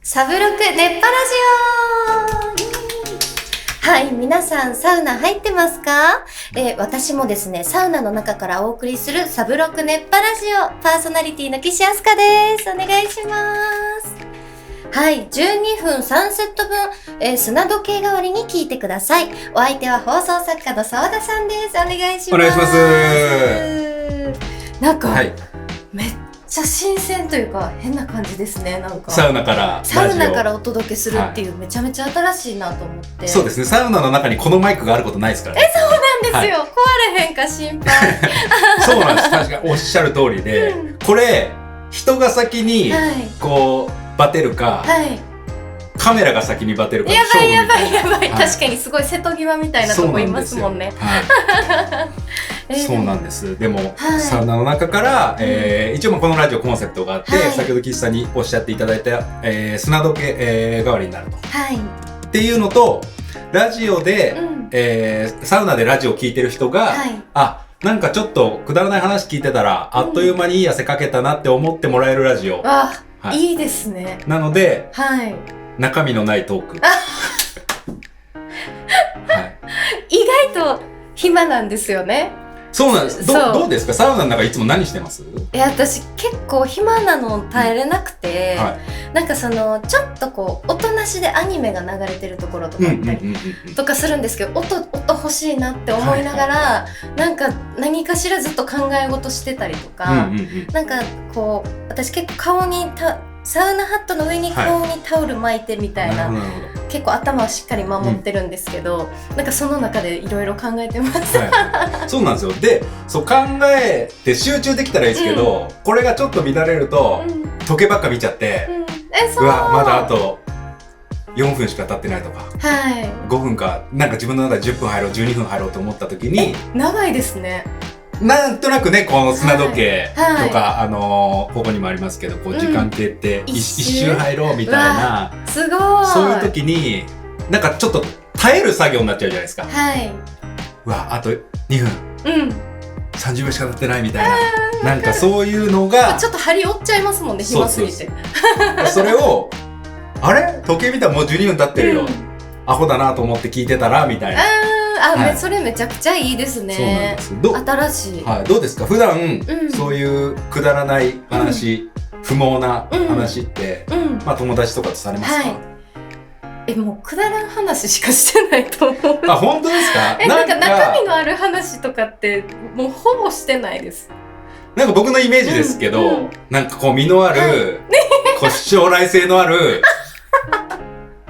サブロク熱波ラジオ。はい、皆さんサウナ入ってますか？私もですね、サウナの中からお送りするサブロク熱波ラジオ、パーソナリティの岸明日香です。お願いします。はい、12分3セット分、砂時計代わりに聞いてください。お相手は放送作家の澤田さんです。お願いします。お願いします。なんか、はい、めっちゃ新鮮というか変な感じですね。なんかサウナからお届けするっていう、めちゃめちゃ新しいなと思って。そうですね、サウナの中にこのマイクがあることないですからね。そうなんですよ、はい、壊れへんか心配そうなんです、確かにおっしゃる通りで、これ人が先にこうバテるか、カメラが先にバテるかの勝負みたいな。やばい、確かにすごい瀬戸際みたいなとこいますもんね。そうなんです。でも、サウナの中から、一応このラジオコンセプトがあって、先ほど岸さんにおっしゃっていただいた、砂時計、代わりになると、っていうのと、ラジオで、サウナでラジオを聞いてる人が、なんかちょっとくだらない話聞いてたら、あっという間にいい汗かけたなって思ってもらえるラジオ。いいですね。なので、中身のないトーク。意外と暇なんですよね。そうなんです。どうですか？サウナの中いつも何してます？私結構暇なの耐えれなくて、なんかちょっとこう音なしでアニメが流れてるところとかあったりとかするんですけど、音欲しいなって思いながら、なんか何かしらずっと考え事してたりとか、なんかこう私結構サウナハットの上に顔にタオル巻いてみたいな、結構頭をしっかり守ってるんですけど、なんかその中でいろいろ考えてます。そうなんですよ。で、そう考えて集中できたらいいですけど、これがちょっと乱れると、時計ばっか見ちゃって、うわ、まだあと4分しか経ってないとか、5分か、なんか自分の中で10分入ろう、12分入ろうと思った時に、長いですね。なんとなくね、この砂時計とか、ここにもありますけど、こう時間計って一周入ろうみたいな、すごい。そういう時になんかちょっと耐える作業になっちゃうじゃないですか。うわ、あと2分、30秒しか経ってないみたいな、なんかそういうのがちょっと張り折っちゃいますもんね、暇すぎて。それをあれ時計見たらもう12分経ってるよ、アホだなと思って聞いてたらみたいな。それめちゃくちゃいいですね。新しい。どうですか？普段、そういうくだらない話、不毛な話って、友達とかとされますか？もうくだらん話しかしてないと思う。本当ですか？なんか中身のある話とかってもうほぼしてないです。なんか僕のイメージですけど、なんかこう身のある、こう将来性のある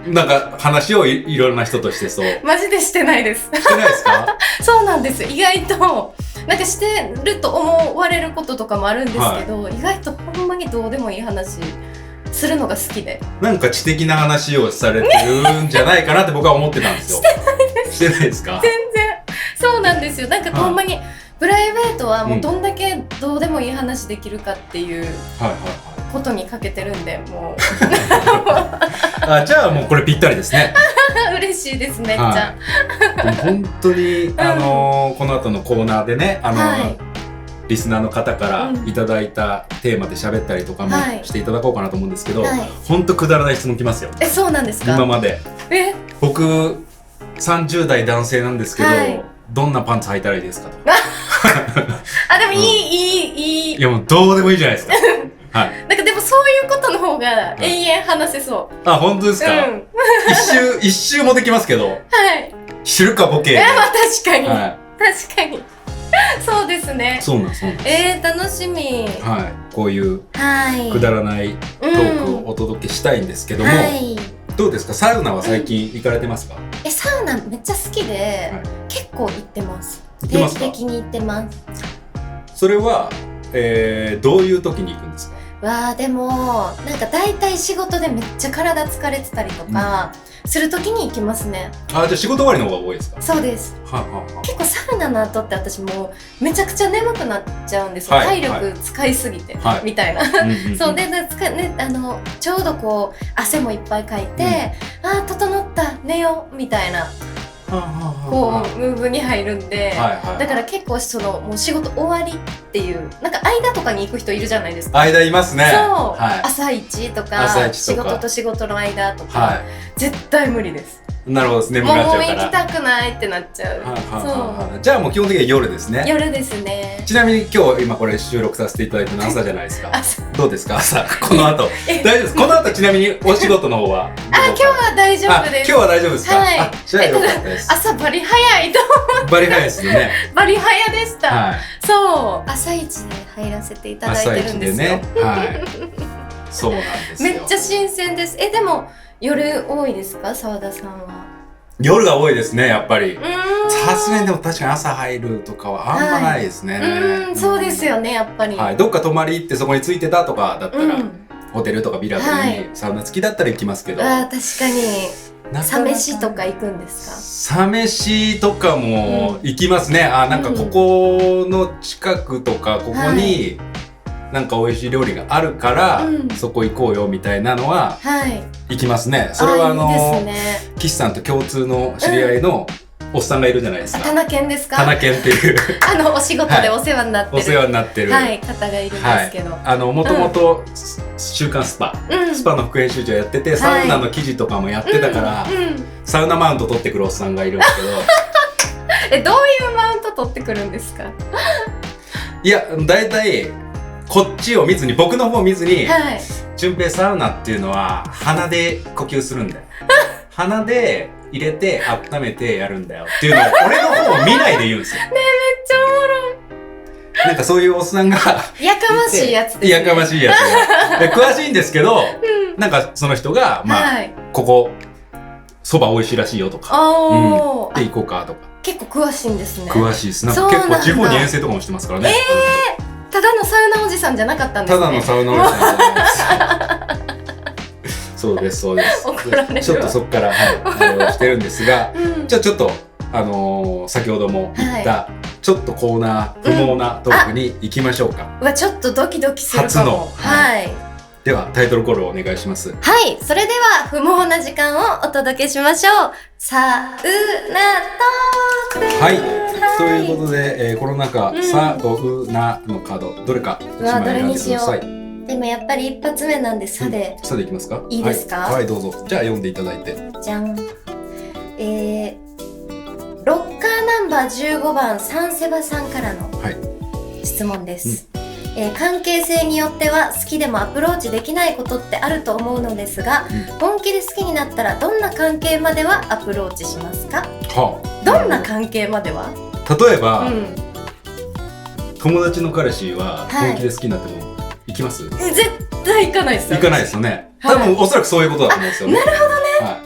なんか話をいろんな人としてそう。マジでしてないです。してないですか？そうなんです。意外となんかしてると思われることとかもあるんですけど、意外とほんまにどうでもいい話するのが好きで。なんか知的な話をされてるんじゃないかなって僕は思ってたんですよ。してないです。してないですか？全然。そうなんですよ。なんかほんまにプライベートはもうどんだけどうでもいい話できるかっていうことにかけてるんで、もうじゃあもうこれぴったりですね。嬉しいです、めっちゃ。本当にこの後のコーナーでね、リスナーの方からいただいたテーマで喋ったりとかもしていただこうかなと思うんですけど、本当くだらない質問きますよ。そうなんですか？今まで。僕30代男性なんですけど、どんなパンツ履いたらいいですかと。でもいやもうどうでもいいじゃないですか。なんかでもそういうことの方が永遠話せそう。本当ですか？一周もできますけど。知るかボケ。確かに。確かに。そうですね。そうなんです。楽しみ。こういうくだらないトークをお届けしたいんですけども、どうですか？サウナは最近行かれてますか？サウナめっちゃ好きで、結構行ってます。定期的に行ってます。それはどういう時に行くんですか？でもなんか大体仕事でめっちゃ体疲れてたりとかする時に行きますね。じゃあ仕事終わりの方が多いですか？そうです。結構サウナの後って私もうめちゃくちゃ眠くなっちゃうんですよ。体力使いすぎてみたいな。そうでちょうどこう汗もいっぱいかいて、整った寝ようみたいなこうムーブに入るんで、だから結構そのもう仕事終わりっていうなんか間とかに行く人いるじゃないですか。間いますね。そう、朝一とか仕事と仕事の間とか、絶対無理です。なるほどですね。もう行きたくないってなっちゃう。そう。じゃあもう基本的には夜ですね。夜ですね。ちなみに今日今これ収録させていただいての朝じゃないですか。どうですか朝この後。大丈夫です。この後ちなみにお仕事の方は。今日は大丈夫です。今日は大丈夫ですか。はい。じゃあよかったです。朝バリ早いと思って。バリ早いですね。バリ早でした。そう。朝一で入らせていただいてるんですよ。朝一でね。はい。そうなんですよ。めっちゃ新鮮です。でも夜多いですか、澤田さんは。夜が多いですね、やっぱり。さすがにでも確かに朝入るとかはあんまないですね。そうですよね、やっぱり。どっか泊まり行ってそこに着いてたとかだったら、ホテルとかビラとかにサウナ付きだったら行きますけど。確かに。サ飯とか行くんですか？サ飯とかも行きますね。なんかここの近くとかここになんか美味しい料理があるから、そこ行こうよみたいなのは行きますね。それは岸さんと共通の知り合いのおっさんがいるじゃないですか。タナケンですか？タナケンっていうお仕事でお世話になってる、お世話になってる方がいるんですけど、もともと週刊スパの副編集長やってて、サウナの記事とかもやってたから、サウナマウント取ってくるおっさんがいるんですけどどういうマウント取ってくるんですか？いや、だいたいこっちを見ずに、僕の方を見ずに、順平サウナっていうのは鼻で呼吸するんだよ。鼻で入れて温めてやるんだよっていうのを俺の方を見ないで言うんですよ。ねえ、めっちゃおもろい。なんかそういうおっさんがやかましいやつですね。やかましいやつで詳しいんですけど、なんかその人がここそば美味しいらしいよとか、で行こうかとか。結構詳しいんですね。詳しいです。なんか結構地方に遠征とかもしてますからね。ただのサウナおじさんじゃなかったんですね。ただのサウナおじさんじゃないです。そうですそうです。怒られる。ちょっとそこからあれをしてるんですが、じゃあちょっと先ほども言ったちょっとコーナー不毛なトークに行きましょうか。ちょっとドキドキするかも。はい。ではタイトルコールをお願いします。はい、それでは不毛な時間をお届けしましょう。サウナトーク。はい。ということで、この中、サウナのカードどれか1枚選んでください。でもやっぱり一発目なんでサで。サでいきますか？いいですか？はい、どうぞ。じゃあ読んでいただいて。じゃん。ロッカーナンバー15番サンセバさんからの質問です。関係性によっては好きでもアプローチできないことってあると思うのですが、本気で好きになったらどんな関係まではアプローチしますか？どんな関係までは？例えば、友達の彼氏は本気で好きになっても行きます？絶対行かないです。行かないですよね。多分おそらくそういうことだと思うんですよね。なるほどね。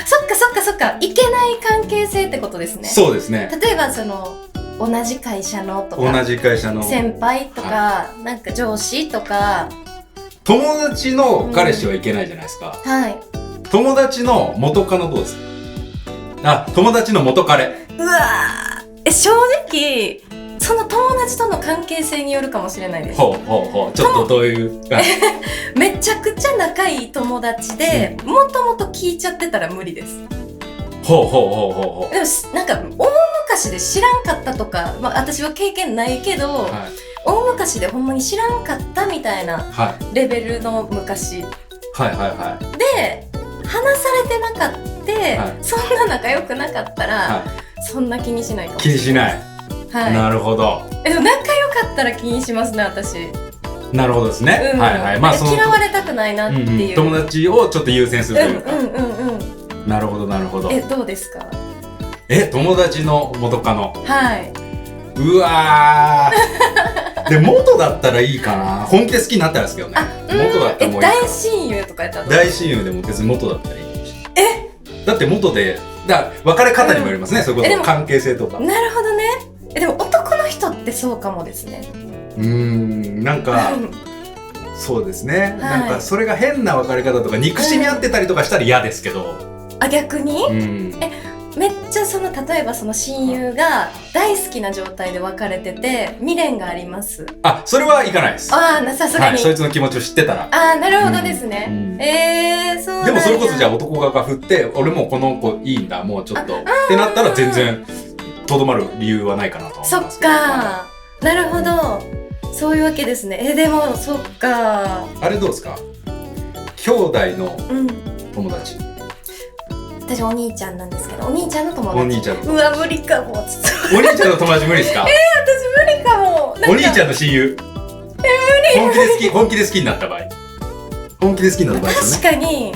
そっかそっかそっか。いけない関係性ってことですね。そうですね。例えば同じ会社のとか、同じ会社の先輩とか、なんか上司とか。友達の彼氏はいけないじゃないですか。友達の元カノどうですか？友達の元彼。うわー、正直その友達との関係性によるかもしれないです。ちょっとどういうめちゃくちゃ仲いい友達で、もともと聞いちゃってたら無理です。でもなんか大昔で知らんかったとか、私は経験ないけど、大昔でほんまに知らんかったみたいなレベルの昔で話されてなかった、そんな仲良くなかったら、そんな気にしないかもしれない。気にしない。なるほど。でも仲良かったら気にしますね、私。なるほどですね。嫌われたくないなっていう。友達をちょっと優先するというか。なるほどなるほど。どうですか？友達の元カノ。うわー。で元だったらいいかな。本気で好きになったらですけどね。元だったらもういいかな。大親友とかやったらどう？大親友でも別に元だったらいいかもしれない。だって元で別れ方にもよりますね。そういうこと、関係性とか。なるほどね。でも男の人ってそうかもですね。なんかそうですね。なんかそれが変な別れ方とか憎しみ合ってたりとかしたら嫌ですけど。逆に？めっちゃ例えばその親友が大好きな状態で別れてて未練があります。それはいかないです。さすがに。そいつの気持ちを知ってたら。なるほどですね。そうなんだ。でもそれこそじゃあ男側が振って、俺もこの子いいんだ、もうちょっとってなったら全然とどまる理由はないかなと思います。そっか、なるほど、そういうわけですね。でもそっか。あれどうですか、兄弟の友達、私お兄ちゃんなんですけど、お兄ちゃんの友達。お兄ちゃんの友達。うわ無理かも。お兄ちゃんの友達無理ですか？私無理かも。お兄ちゃんの親友。本気で好きになった場合。本気で好きになった場合ですよね。確かに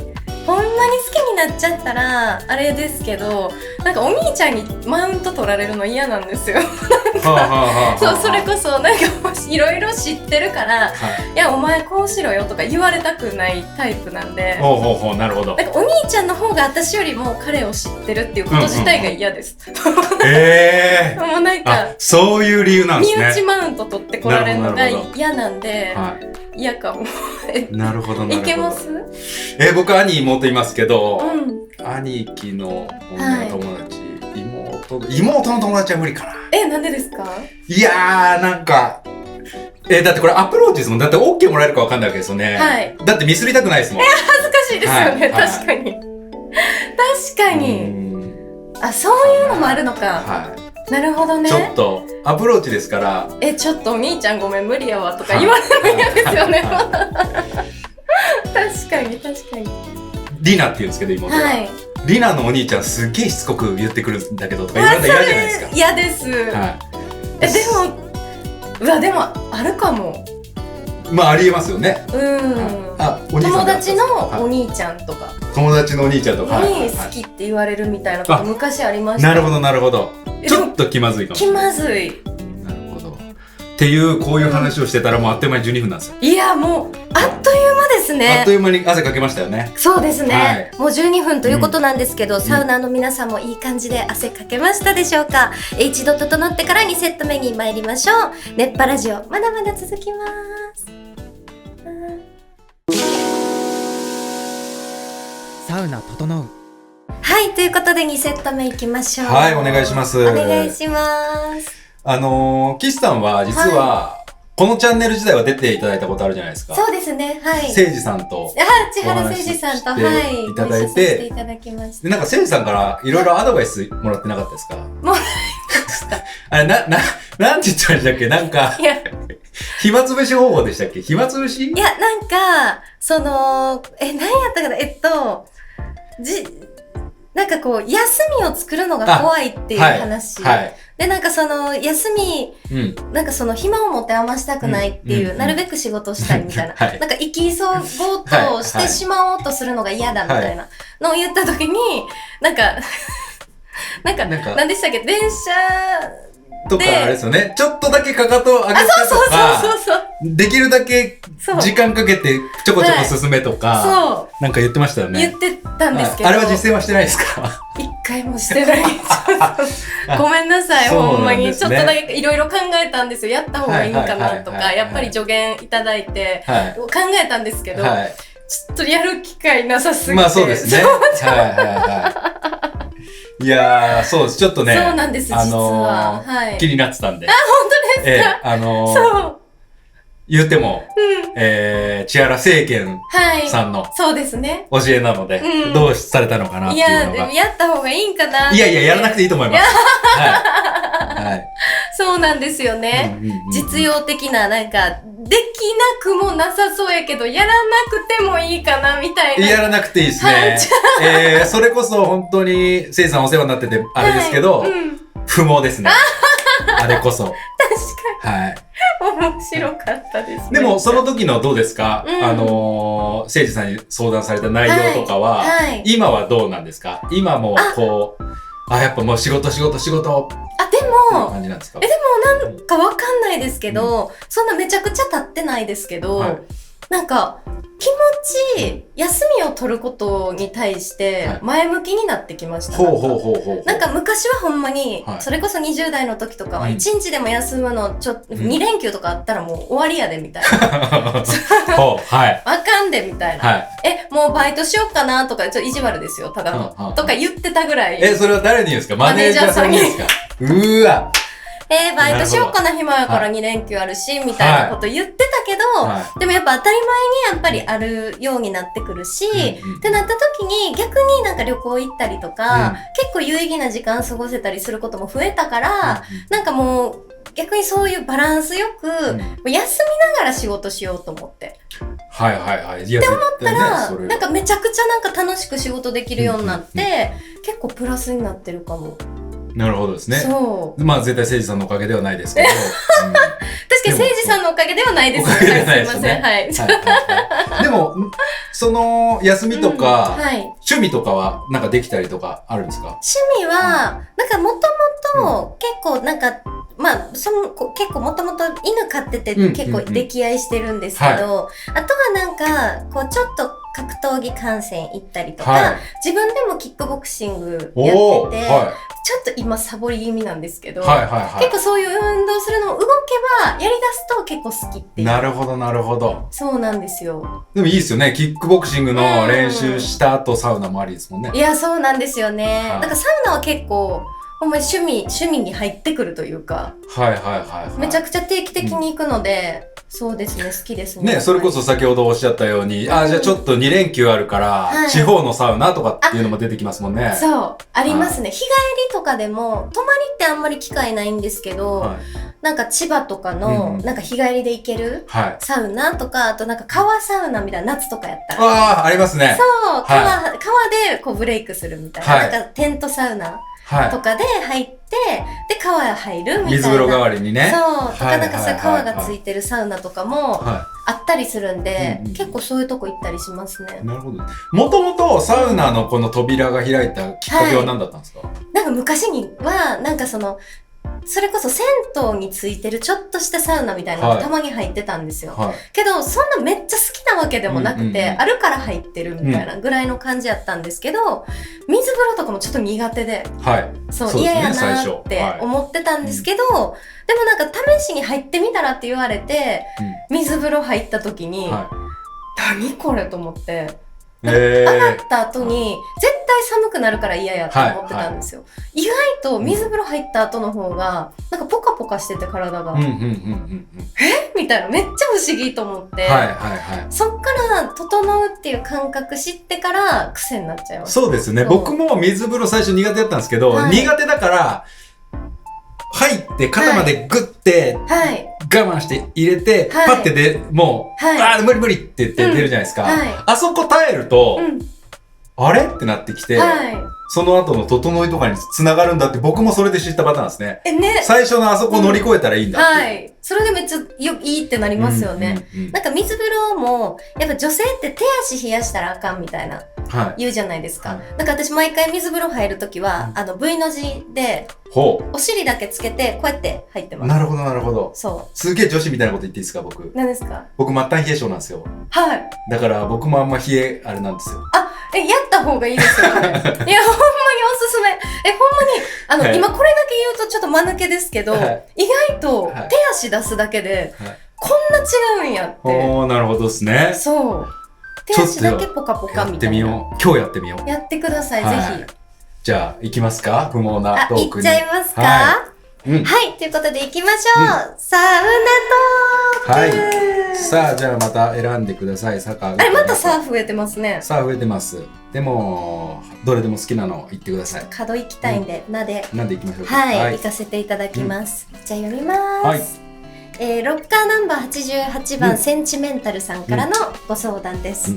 ほんまに好きになっちゃったらあれですけど、なんかお兄ちゃんにマウント取られるの嫌なんですよ。そう、それこそなんかいろいろ知ってるから、いやお前こうしろよとか言われたくないタイプなんで。なるほど。なんかお兄ちゃんの方が私よりも彼を知ってるっていうこと自体が嫌です。もうなんかそういう理由なんですね。身内マウント取ってこられるのが嫌なんで、嫌かも。なるほど。いけます？僕兄妹いますけど、兄貴の女の友達、妹の友達は無理かな。なんでですか？いやーなんかだってこれアプローチですもん。だって OK もらえるか分かんないわけですよね。だってミスりたくないですもん。恥ずかしいですよね。確かに確かに。そういうのもあるのか。なるほどね。ちょっとアプローチですから、ちょっとお兄ちゃんごめん無理やわとか言われるの嫌ですよね。確かにリナって言うんですけど妹は、リナのお兄ちゃんすっげえしつこく言ってくるんだけどとか言われたら嫌じゃないですか。嫌です。でもあるかも。ありえますよね。友達のお兄ちゃんとかに好きって言われるみたいなこと昔ありました。なるほど。ちょっと気まずいかもしれない。気まずい。なるほど。っていうこういう話をしてたらもうあっという間に12分なんですよ。いやもうあっという間ですね。あっという間に汗かけましたよね。そうですね。もう12分ということなんですけど、サウナーの皆さんもいい感じで汗かけましたでしょうか。一度整ってから2セット目に参りましょう。熱波ラジオまだまだ続きます。サウナ整う。はい、ということで2セット目いきましょう。はい、お願いします。お願いします。岸さんは実は、このチャンネル自体は出ていただいたことあるじゃないですか。そうですね、はい。誠司さんと千原誠司さんといただいて、いただきました。でなんか誠司さんからいろいろアドバイスもらってなかったですか？もらいました。あれなんて言ったんでしたっけ？なんか暇つぶし方法でしたっけ？暇つぶし？いやなんか何やったかななんかこう休みを作るのが怖いっていう話、でなんか休み、なんか暇を持て余したくないっていう、なるべく仕事したいみたいな、なんか生き急ごうとしてしまおうとするのが嫌だみたいなのを言った時になんか何でしたっけ、電車とかあれですよね。ちょっとだけかかと上げたとか、できるだけ時間かけてちょこちょこ進めとか、なんか言ってましたよね。言ってたんですけど、あれは実践はしてないですか？一回もしてない。ごめんなさい、ほんまに。ちょっとだけいろいろ考えたんですよ。やった方がいいんかなとか、やっぱり助言いただいて考えたんですけど、ちょっとやる機会なさすぎて。そうですね。いやー、そうです。ちょっとね、そうなんです、実は。気になってたんで。本当ですか？そう。言っても、千原聖賢さんのそうですね。教えなので、どうされたのかなっていうのが。やった方がいいんかな。いや、やらなくていいと思います。そうなんですよね。実用的な、なんか、できなくもなさそうやけど、やらなくてもいいかな、みたいな。やらなくていいですね。それこそ本当に、せいさんお世話になってて、あれですけど、不毛ですね。あれこそ。確かに。面白かったですね。でも、その時のどうですか？誠司さんに相談された内容とかは、今はどうなんですか？今もこう、やっぱもう仕事。でも、なんかわかんないですけど、そんなめちゃくちゃ経ってないですけど、なんか、気持ち休みを取ることに対して前向きになってきました。なんか昔はほんまに、それこそ20代の時とかは1日でも休むの2連休とかあったらもう終わりやでみたいな。あかんでみたいな。もうバイトしようかなとか、ちょっと意地悪ですよ、ただの。とか言ってたぐらい。それは誰に言うんですか？マネージャーさんにですか？うーわ。バイトしよっかな暇やから2連休あるし、みたいなこと言ってたけど、でもやっぱ当たり前にやっぱりあるようになってくるし、ってなった時に逆になんか旅行行ったりとか、結構有意義な時間過ごせたりすることも増えたから、なんかもう逆にそういうバランスよく、休みながら仕事しようと思って。はいはいはい。って思ったら、なんかめちゃくちゃなんか楽しく仕事できるようになって、結構プラスになってるかも。なるほどですね。そう。まあ絶対誠司さんのおかげではないですけど。確かに誠司さんのおかげではないです。おかげではないですね。はい。でも、その休みとか、趣味とかはなんかできたりとかあるんですか？趣味は、なんかもともと結構なんか、まあ、結構もともと犬飼ってて結構溺愛してるんですけど、あとはなんか、こうちょっと格闘技観戦行ったりとか、自分でもキックボクシングやってて、ちょっと今サボり気味なんですけど、結構そういう運動するのを動けばやり出すと結構好きっていう。なるほどなるほど。そうなんですよ。でもいいですよね。キックボクシングの練習した後サウナもありですもんね。いや、そうなんですよね。なんかサウナは結構、ほんまに趣味に入ってくるというか、めちゃくちゃ定期的に行くので、そうですね、好きですね。ね、それこそ先ほどおっしゃったように、じゃあちょっと2連休あるから、地方のサウナとかっていうのも出てきますもんね。そう、ありますね。日帰りとかでも、泊まりってあんまり機会ないんですけど、なんか千葉とかの、なんか日帰りで行けるサウナとか、あとなんか川サウナみたいな、夏とかやったら。ありますね。そう、川でこうブレイクするみたいな。なんかテントサウナとかで入って、で、川入るみたいな。水風呂代わりにね。そう、とかなんかさ、川がついてるサウナとかもあったりするんで、結構そういうとこ行ったりしますね。なるほど。もともとサウナのこの扉が開いたきっかけは何だったんですか？なんか昔には、なんかそれこそ銭湯についてるちょっとしたサウナみたいなのがたまに入ってたんですよ。けど、そんなめっちゃ好きなわけでもなくて、あるから入ってるみたいなぐらいの感じやったんですけど、水風呂とかもちょっと苦手で、そう、嫌やなって思ってたんですけど、でもなんか試しに入ってみたらって言われて、水風呂入った時に、何これと思って、上がった後に絶対寒くなるから嫌やって思ってたんですよ。意外と水風呂入った後の方がなんかポカポカしてて体がみたいな、めっちゃ不思議と思って、そっから整うっていう感覚知ってから癖になっちゃいました。そうですね。僕も水風呂最初苦手だったんですけど、苦手だから入って肩までグッて我慢して入れて、パッてもう無理無理って言って出るじゃないですか。あそこ耐えると、あれってなってきて、その後の整いとかに繋がるんだって、僕もそれで知ったパターンですね。最初のあそこ乗り越えたらいいんだって。それでめっちゃいいってなりますよね。なんか水風呂も、やっぱ女性って手足冷やしたらあかんみたいな言うじゃないですか。だから私毎回水風呂入るときは、V の字で、お尻だけつけて、こうやって入ってます。なるほど、なるほど。そう。すげえ女子みたいなこと言っていいですか、僕。何ですか？僕、末端冷え性なんですよ。だから僕もあんま冷え、あれなんですよ。やった方がいいですよ、これ。いや、ほんまにおすすめ。ほんまに、今これだけ言うとちょっと間抜けですけど、意外と手足出すだけで、こんな違うんやって。なるほどですね。そう。手足だけポカポカみたいな。やってみよう。今日やってみよう。やってください、ぜひ。じゃあ、行きますか？不毛なトークに。行っちゃいますか？はい、ということで行きましょう。サウナトーク。さあ、じゃあまた選んでください。またサー増えてますね。サー増えてます。でも、どれでも好きなの言ってください。角行きたいんで、なんで行きましょうか。行かせていただきます。じゃあ読みます。ロッカーナンバー88番、センチメンタルさんからのご相談です。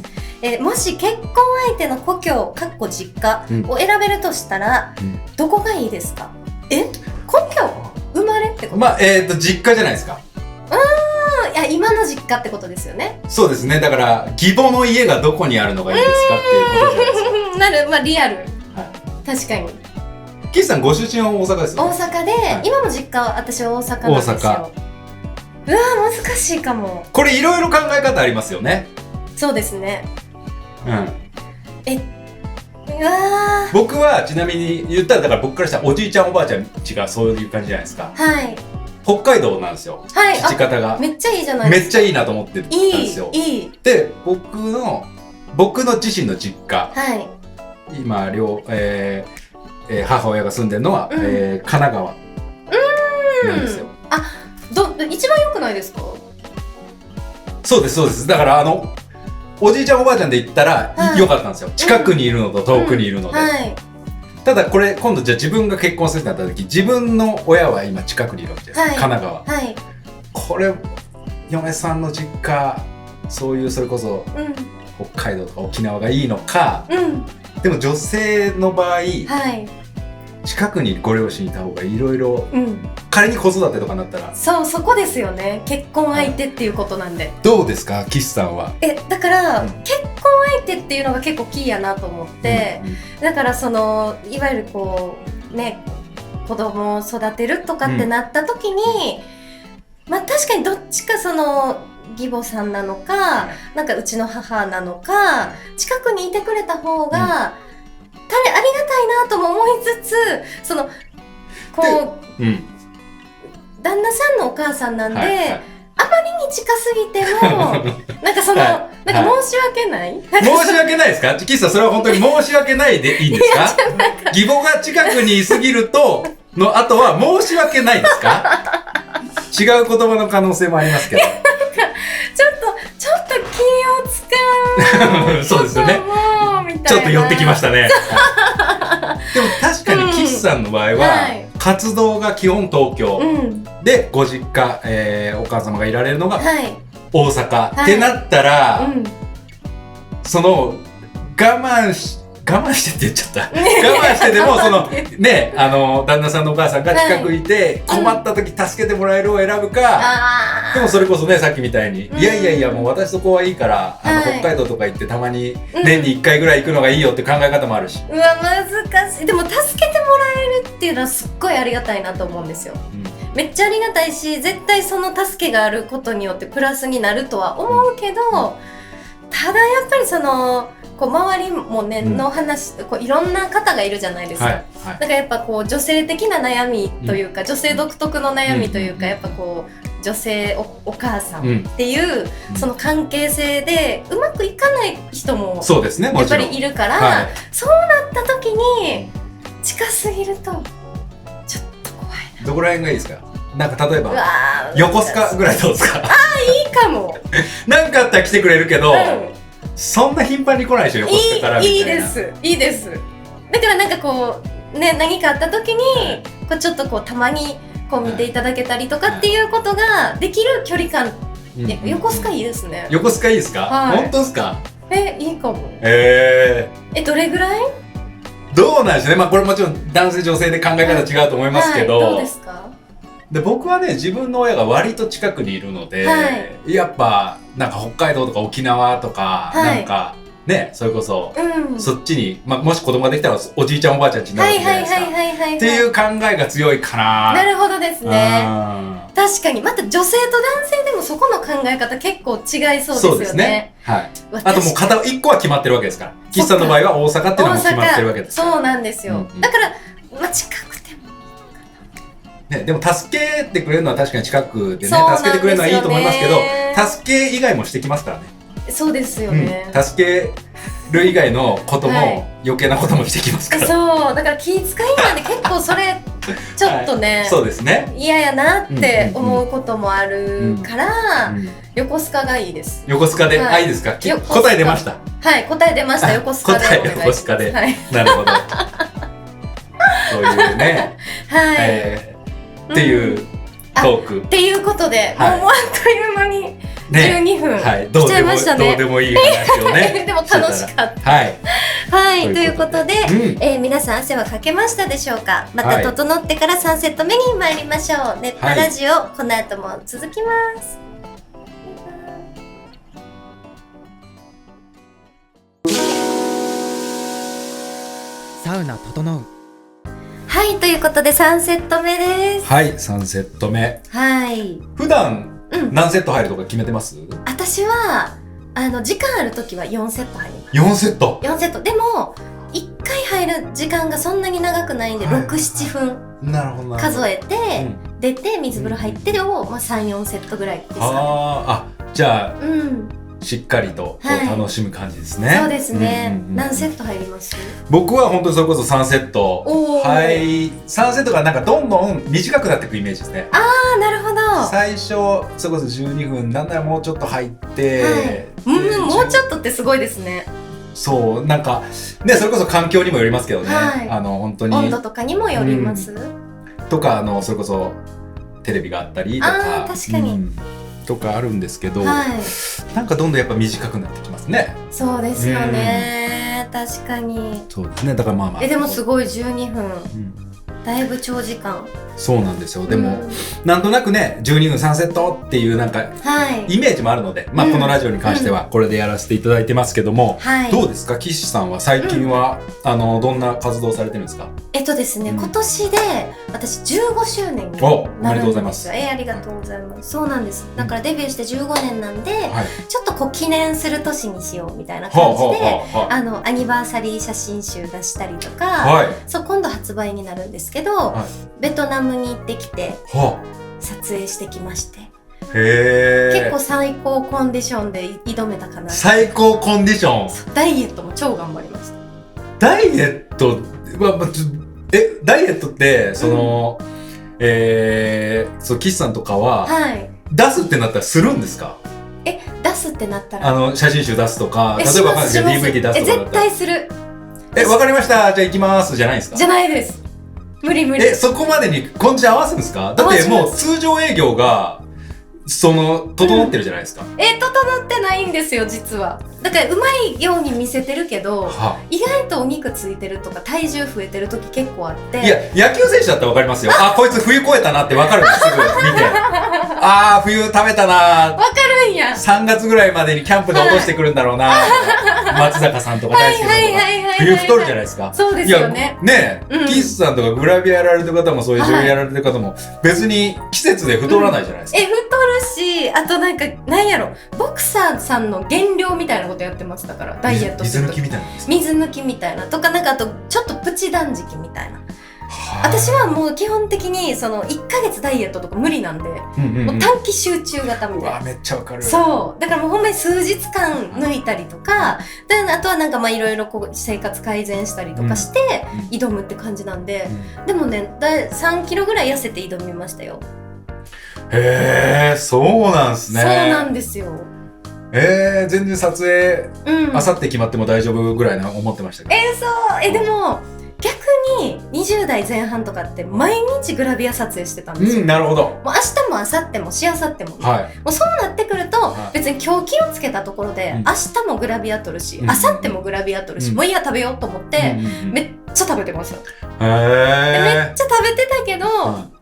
もし結婚相手の故郷実家を選べるとしたら、どこがいいですか？故郷？生まれってこと？実家じゃないですか。いや、今の実家ってことですよね。そうですね。だから義母の家がどこにあるのがいいですかっていうことじゃないですか。リアル。確かに。岸さんご出身は大阪ですよね。大阪で、今の実家は私は大阪なんですよ。うわー、難しいかも。これいろいろ考え方ありますよね。そうですね。うわー。僕はちなみに言ったら、だから僕からしたらおじいちゃんおばあちゃん家がそういう感じじゃないですか。北海道なんですよ。父方が。めっちゃいいじゃないですか。めっちゃいいなと思ってたんですよ。で、僕の自身の実家。今、母親が住んでるのは、神奈川。なんですよ。一番良くないですか？そうですそうです。だからおじいちゃんおばあちゃんで言ったら良かったんですよ。近くにいるのと遠くにいるので。ただこれ今度じゃあ自分が結婚するってなった時、自分の親は今近くにいるわけです、神奈川、これ嫁さんの実家そういうそれこそ、北海道とか沖縄がいいのか、でも女性の場合、近くにご両親いた方がいろいろ、仮に子育てとかになったらそこですよね。結婚相手っていうことなんで。どうですか岸さんは？だから、結婚相手っていうのが結構キーやなと思って、だからいわゆるこうね、子供を育てるとかってなった時に、確かにどっちか義母さんなのか、なんかうちの母なのか、近くにいてくれた方が、ありがたいなとも思いつつ、旦那さんのお母さんなんで、あまりに近すぎてもなんかなんか申し訳ない？申し訳ないですか？岸さん、それは本当に申し訳ないでいいんですか？義母が近くにいすぎるとの後は申し訳ないですか？違う言葉の可能性もありますけど。ちょっと気を使う。そうですよね。ちょっと寄ってきましたね。でも確かに岸さんの場合は、活動が基本東京、でご実家、お母様がいられるのが大阪、ってなったら、我慢してって言っちゃった。我慢してでも旦那さんのお母さんが近くいて、困った時助けてもらえるを選ぶか、でもそれこそね、さっきみたいに、いやもう私そこはいいから、北海道とか行ってたまに年に1回ぐらい行くのがいいよって考え方もあるし。難しい。でも助けてもらえるっていうのはすっごいありがたいなと思うんですよ。めっちゃありがたいし、絶対その助けがあることによってプラスになるとは思うけど、ただやっぱり周りもね、の話、いろんな方がいるじゃないですか。だからやっぱ女性的な悩みというか、女性独特の悩みというか、やっぱ女性 お母さんっていう、その関係性でうまくいかない人もやっぱりいるから、そうなった時に近すぎるとちょっと怖いな。どこら辺がいいですか？なんか例えば横須賀ぐらいどうですか？いいかも。なんかあったら来てくれるけど、そんな頻繁に来ないでしょ、横須賀からみたいな。いいです。だからなんか何かあった時にちょっとたまに見ていただけたりとかっていうことができる距離感。横須賀いいですね。横須賀いいですか？本当ですか？いいかも。どれぐらい？どうなんでしょうね。これもちろん男性女性で考え方違うと思いますけど、どうですか？で僕はね、自分の親が割と近くにいるので、やっぱなんか北海道とか沖縄とか、なんかね、それこそ、そっちに、もし子供ができたらおじいちゃんおばあちゃんちになるわけじゃないですかっていう考えが強いかな。なるほどですね。確かにまた女性と男性でもそこの考え方結構違いそうですよね。あともう1個は決まってるわけですから、岸さんの場合は大阪っていうのも決まってるわけですから。そうなんですよ。だから近くてもでも助けてくれるのは確かに近くでね、助けてくれるのはいいと思いますけど、助け以外もしてきますからね。そうですよね。助ける以外のことも、余計なこともしてきますから。そうだから気遣いなんで結構それちょっとね、そうですね、嫌やなって思うこともあるから、横須賀がいいです。横須賀で、いいですか？答え出ました。答え出ました。横須賀でお願いします。横須賀で、なるほど。そういうね、っていうトークっていうことで、もうあっという間に12分来ちゃいましたね。どうでもいい話をね。でも楽しかった。ということで、皆さん汗はかけましたでしょうか？また整ってから3セット目に参りましょう。熱波ラジオ、この後も続きます。サウナ整う。ということで3セット目です。3セット目。普段何セット入るとか決めてます？私は時間あるときは4セット入ります。4セットでも1回入る時間がそんなに長くないんで、6、7分数えて、出て水風呂入ってを3、4セットぐらいですかね。じゃあしっかりと楽しむ感じですね。そうですね。何セット入ります？僕は本当にそれこそ3セット。3セットがなんかどんどん短くなっていくイメージですね。ああ、なるほど。最初それこそ12分なんならもうちょっと入って、もうちょっとってすごいですね。そう、なんかね、それこそ環境にもよりますけどね。本当に温度とかにもよります。とかそれこそテレビがあったりとか、確かに。とかあるんですけど、なんかどんどんやっぱ短くなってきますね。そうですよね、確かに。そうですね。だからまあまあでもすごい12分、だいぶ長時間。そうなんですよ。でも、なんとなくね12分3セットっていうなんかイメージもあるので、まあこのラジオに関してはこれでやらせていただいてますけども、どうですか、岸さんは最近はどんな活動されてるんですか？ですね、今年で私15周年になるんですよ。ありがとうございます。そうなんです。だからデビューして15年なんで、ちょっとこう記念する年にしようみたいな感じで、アニバーサリー写真集出したりとか、そう今度発売になるんですけど、ベトナムに行ってきて撮影してきまして。結構最高コンディションで挑めたかな。最高コンディション。ダイエットも超頑張りました。ダイエットダイエットってそう岸さんとかは出すってなったらするんですか？出すってなったら写真集出すとか、例えば DVD 出すとかだったら絶対する。わかりました、じゃあ行きますじゃないですか？じゃないです。無理。そこまでにコンディション合わすんですか？だってもう通常営業が整ってるじゃないですか。整ってないんですよ実は。だからうまいように見せてるけど、意外とお肉ついてるとか体重増えてる時結構あって。いや野球選手だったらわかりますよ。こいつ冬越えたなってわかるんです、すぐ見て。冬食べたな。わかるんや。3月ぐらいまでにキャンプで落としてくるんだろうな。松坂さんとか大好きなのが冬太るじゃないですか。そうですよね。岸さんとかグラビアやられてる方もそういう女優やられてる方も別に季節で太らないじゃないですか。太るし、あとなんやろ、ボクサーさんの減量みたいなことやってます。だからダイエットする。水抜きみたいな。水抜きみたいなとか、なんかあとちょっとプチ断食みたいな。私はもう基本的に1ヶ月ダイエットとか無理なんで、もう短期集中型みたいな。めっちゃわかる。そうだからもうほんまに数日間抜いたりとか、あとはなんかいろいろ生活改善したりとかして挑むって感じなんで、でもね3キロぐらい痩せて挑みましたよ。へえ、そうなんすね。そうなんですよ。全然撮影あさって決まっても大丈夫ぐらいな思ってましたけど。そうでも逆に20代前半とかって毎日グラビア撮影してたんですよ。なるほど。もう明日も明後日もしあさっても、もうそうなってくると、別に今日気をつけたところで、明日もグラビア撮るし、明後日もグラビア撮るし、もういいや食べようと思って、めっちゃ食べてました。めっちゃ食べてたけど、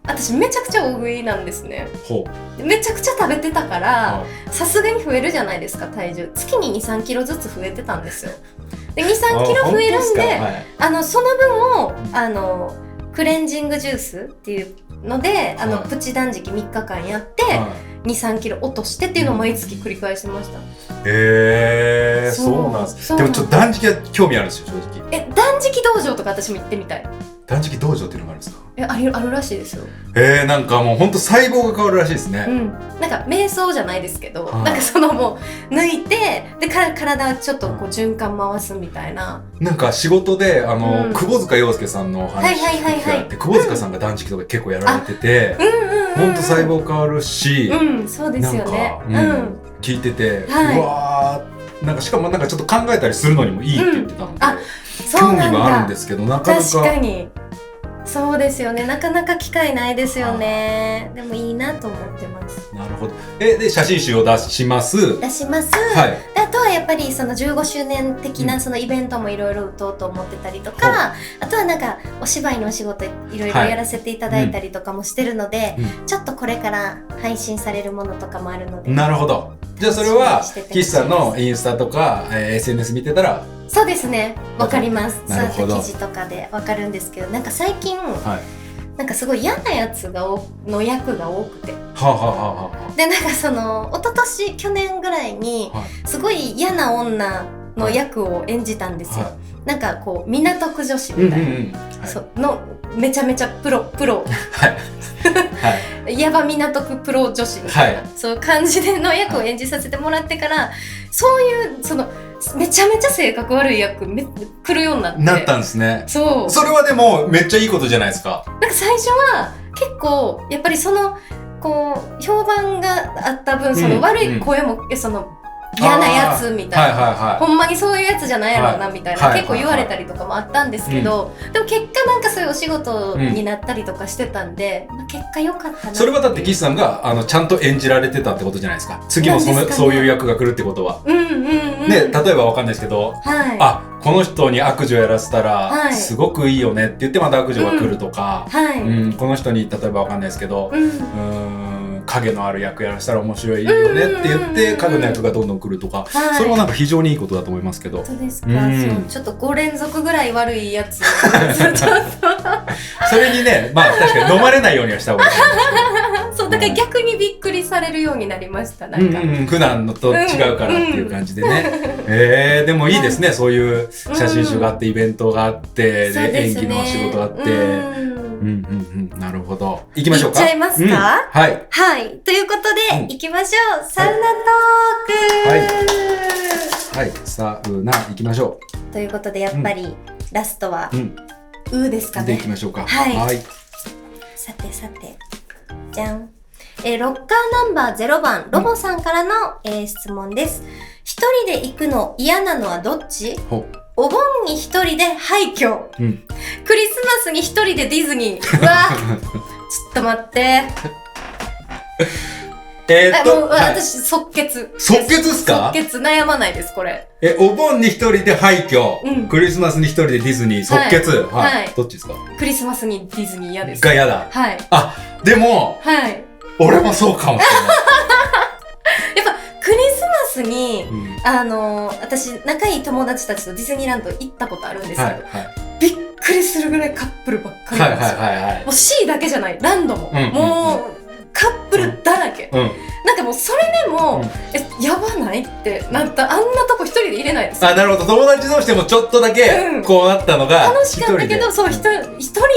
私めちゃくちゃ大食いなんですね。めちゃくちゃ食べてたからさすがに増えるじゃないですか。体重月に 2,3 キロずつ増えてたんですよ。で 2,3 キロ増えるんで、その分をクレンジングジュースっていうのでプチ断食3日間やって、2,3 キロ落としてっていうのを毎月繰り返してました。そうなんです。でもちょっと断食は興味あるんですよ正直。断食道場とか私も行ってみたい。断食道場っていうのがあるんですか？あるらしいですよ。なんかもうほんと細胞が変わるらしいですね。なんか瞑想じゃないですけど、なんかもう抜いてで体ちょっとこう循環回すみたいな。なんか仕事で窪塚洋介さんの話があって、窪塚さんが断食とか結構やられてて、ほんと細胞変わるし、そうですよね。聞いてて、うわー、なんかしかもなんかちょっと考えたりするのにもいいって言ってたので、興味はあるんですけど、なかなか。確かにそうですよね。なかなか機会ないですよね。でもいいなと思ってます。なるほど。で写真集を出します。であとはやっぱり15周年的なイベントもいろいろ打とうと思ってたりとか、あとはなんかお芝居のお仕事いろいろやらせていただいたりとかもしてるので、ちょっとこれから配信されるものとかもあるので。なるほど。じゃあそれは岸さんのインスタとか、SNS 見てたら。そうですね、わかります。そういった記事とかでわかるんですけど、なんか最近、なんかすごい嫌なやつの役が多くて、でなんか一昨年去年ぐらいにすごい嫌な女の役を演じたんですよ。なんかこう港区女子みたいな、のめちゃめちゃプロはい、ヤバ港区プロ女子みたいな、そういう感じでの役を演じさせてもらってから、そういうそのめちゃめちゃ性格悪い役来るようになったんですね。そう。それはでもめっちゃいいことじゃないですか。なんか最初は結構やっぱりそのこう評判があった分、その悪い声も、その嫌なやつみたいな、ほんまにそういうやつじゃないやろうなみたいな、結構言われたりとかもあったんですけど、でも結果なんかそういうお仕事になったりとかしてたんで、結果良かったな。それはだって岸さんがちゃんと演じられてたってことじゃないですか。次もそういう役が来るってことは。ね、例えばわかんないですけど、あ、この人に悪女やらせたらすごくいいよねって言ってまた悪女が来るとか、この人に例えばわかんないですけど、影のある役やらせたら面白いよねって言って影の役がどんどん来るとか、それもなんか非常にいいことだと思いますけど。そうですか。ちょっと5連続ぐらい悪いやつそれにね、まあ確かに飲まれないようにはした方がいい。そう、だから逆にびっくりされるようになりました。なんか普段のと違うからっていう感じでね。でもいいですね。そういう写真集があってイベントがあってで演技のお仕事があって。なるほど。行きましょうか。行っちゃいますか？はい。はい。ということで、行きましょう。サウナトーク。はい。サウナ行きましょう。ということで、やっぱりラストはうですかね。で行きましょうか。はい。さてさて、じゃん。ロッカーナンバー0番ロボさんからの質問です。一人で行くの嫌なのはどっち？お盆に一人で廃墟、クリスマスに一人でディズニー。うわちょっと待って。私即決。即決っすか？即決、悩まないですこれ。お盆に一人で廃墟、クリスマスに一人でディズニー、即決。はい。どっちですか？クリスマスにディズニー嫌です。が嫌だ。はい。あ、でも、はい。俺もそうかもしれない。やっぱクリスマスに、私仲いい友達たちとディズニーランド行ったことあるんですけど、びっくりするぐらいカップルばっかりなんですよ。もう C だけじゃない、ランドも、もうカップルだらけ。なんかもうそれでも、やばないってなった。あんなとこ一人で入れないです。あ、なるほど。友達同士でもちょっとだけこうなったのが楽しかったけど、そう、一人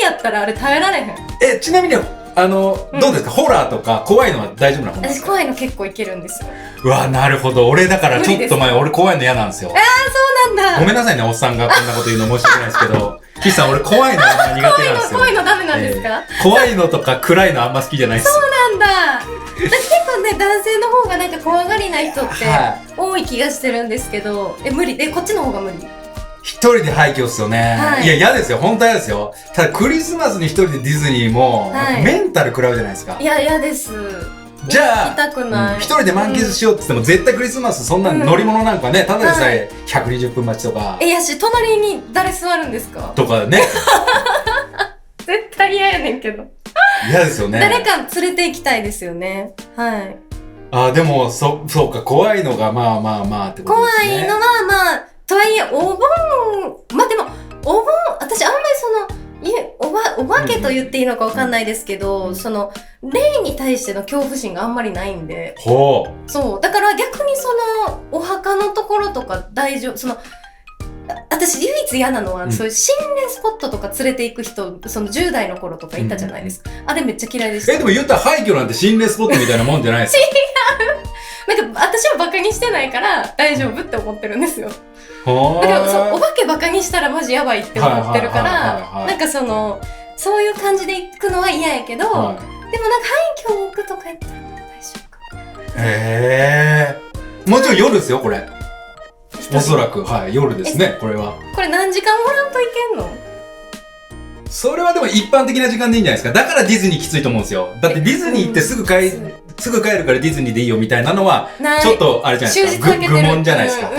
やったらあれ耐えられへん。ちなみにどうですか、ホラーとか怖いのは大丈夫なの？私怖いの結構いけるんですよ。うわ、なるほど。俺だからちょっと前、俺怖いの嫌なんですよ。そうなんだ。ごめんなさいね、おっさんがこんなこと言うの申し訳ないですけど、岸さん、俺怖いのあんま苦手なんですよ。怖いのダメなんですか？怖いのとか暗いのあんま好きじゃないです。そうなんだ。結構ね、男性の方がなんか怖がりな人って多い気がしてるんですけど、無理。こっちの方が無理。一人で廃墟っすよね。いや、嫌ですよ。本当は嫌ですよ。ただ、クリスマスに一人でディズニーも、メンタル食らうじゃないですか。いや、嫌です。じゃあ、行きたくない。一人で満喫しようって言っても、絶対クリスマス、そんな乗り物なんかね、ただでさえ120分待ちとか。いやし、隣に誰座るんですか？とかね。絶対嫌やねんけど。嫌ですよね。誰か連れて行きたいですよね。はい。あ、でも、そうか、怖いのが、まあってことですね。怖いのは、とはいえ、お盆、でも、お盆、私あんまりお化けと言っていいのかわかんないですけど、霊に対しての恐怖心があんまりないんで。そう。だから逆にお墓のところとか大丈夫、私唯一嫌なのは、そういう心霊スポットとか連れて行く人、10代の頃とかいたじゃないですか。あれめっちゃ嫌いでした。でも言ったら廃墟なんて心霊スポットみたいなもんじゃないですか。違う。なんか私はバカにしてないから大丈夫って思ってるんですよ。だからお化けバカにしたらマジやばいって思ってるから、なんかそういう感じで行くのは嫌やけど、でもなんか廃墟に行くとかやったら大丈夫かな。へー。もちろん夜ですよ、これ。おそらく、夜ですね、これは。これ何時間おらんといけんの？それはでも一般的な時間でいいんじゃないですか。だからディズニーきついと思うんですよ。だってディズニーってすぐ帰るからディズニーでいいよみたいなのは、ちょっとあれじゃないですか。愚問じゃないですか。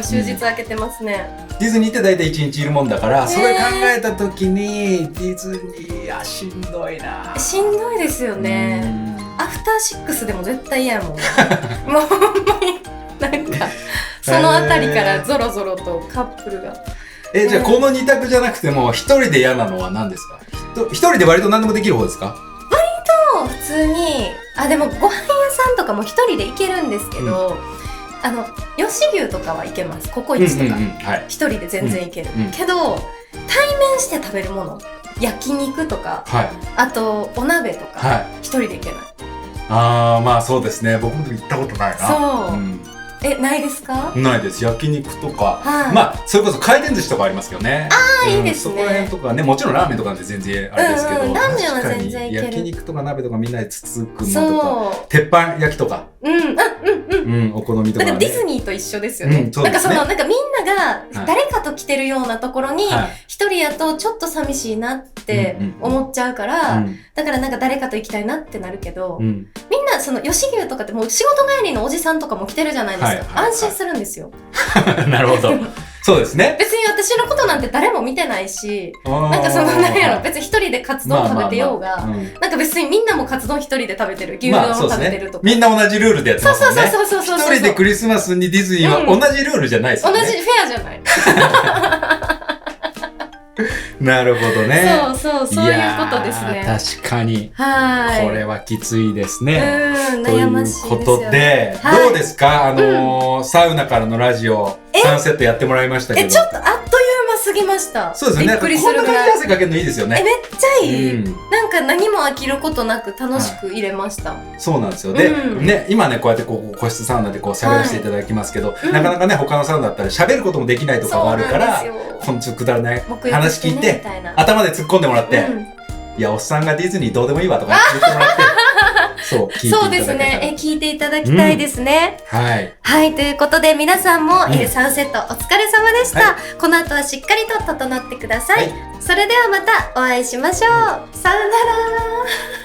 終日空けてますね。ディズニーって大体1日いるもんだから、それ考えたときに、ディズニー、しんどいな。しんどいですよね。アフターシックスでも絶対嫌やもん。もうほんまに、なんか、そのあたりからゾロゾロとカップルが。じゃあこの2択じゃなくても、一人で嫌なのは何ですか？一人で割と何でもできる方ですか？割と普通に、でもご飯屋さんとかも一人で行けるんですけど、吉牛とかはいけます。ココイチとか、一人で全然いける、けど対面して食べるもの、焼肉とか、あとお鍋とか、一人でいけない。まあそうですね、僕も行ったことないな。そう、ないですか？ないです。焼肉とか、まあそれこそ回転寿司とかありますけどね。いいですね。そこら辺とかね、もちろんラーメンとかで全然あれですけど、ラーメンは全然いける。焼肉とか鍋とかみんなでつつくのとか、鉄板焼きとか、お好みとかね。ディズニーと一緒ですよね。なんかみんなが誰かと来てるようなところに一人やとちょっと寂しいなって思っちゃうから、だからなんか誰かと行きたいなってなるけど、みんなその吉牛とかってもう仕事帰りのおじさんとかも来てるじゃないですか。安心するんですよ。なるほど。そうですね。別に私のことなんて誰も見てないし、なんかなんやろ、別に一人でカツ丼食べてようが、なんか別にみんなもカツ丼一人で食べてる、牛丼を食べてるとか。みんな同じルールでやってますもんね。そう。一人でクリスマスにディズニーは同じルールじゃないですよね。同じフェアじゃない。なるほどね。そういうことですね。確かに。これはきついですね。悩ましいですよね。ということで、どうですか？サウナからのラジオ、3セットやってもらいましたけど。ちょっとあっという間すぎました。そうですよね。びっくりするぐらい。こんな感じで汗かけるのいいですよね。めっちゃいい。なんか何も飽きることなく楽しく入れました。そうなんですよ。で、ね、今ね、こうやって個室サウナで喋らせていただきますけど、なかなかね、他のサウナだったら喋ることもできないとかがあるから、ほんとくだらない話聞いて、頭で突っ込んでもらって、いや、おっさんがディズニーどうでもいいわとか言ってもらって、そうですね。聞いていただきたいですね。はい。ということで皆さんも3セットお疲れ様でした。この後はしっかりと整ってください。それではまたお会いしましょう。さよなら。